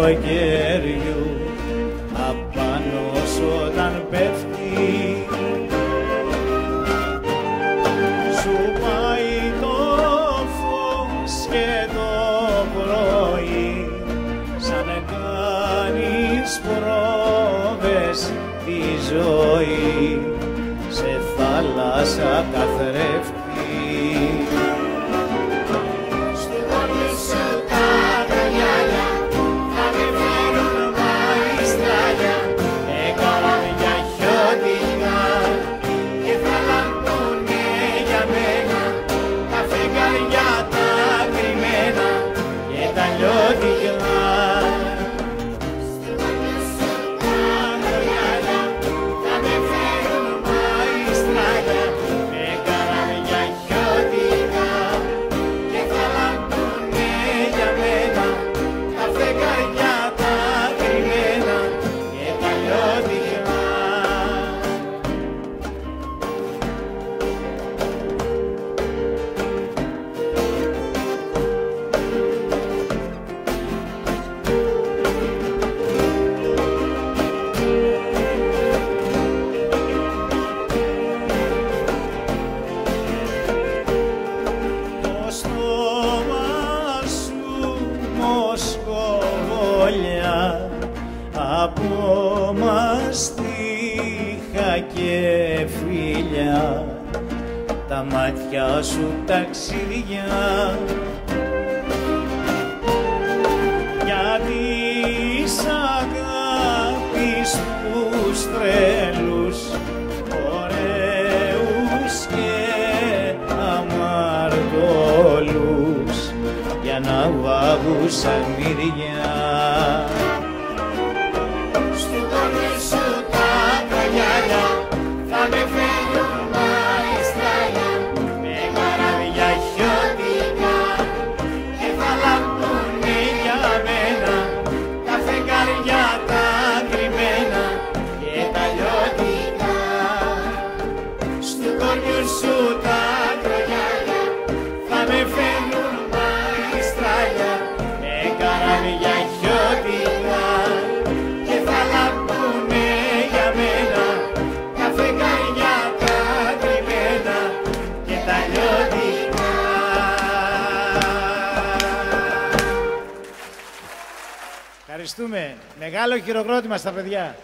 καλοκαιριού απάνω όταν πέφτει σου πάει το φως και το πρωί σαν κάνεις πρόβες τη ζωή σε θάλασσα καθρέφτη. Από μαστίχα και φιλιά τα μάτια σου ταξίδια για της αγάπης τους τρέλους ωραίους και αμαρτωλούς για να βάγουσαν μυριά. Θα με φέρουν μαεστράλια με καράβια χιώτικα και θα λαμπούνε για μένα τα φεγγάρια τα κρυμμένα και τα λιώτικα. Στου κορμιού σου τα κρογιάλια θα με φέρουν μαεστράλια με καράβια χιώτικα και θα λαμπούνε για μένα φεγγάρια τα κρυμμένα και τα λιώτικα. Ευχαριστούμε. Μεγάλο χειροκρότημα στα παιδιά.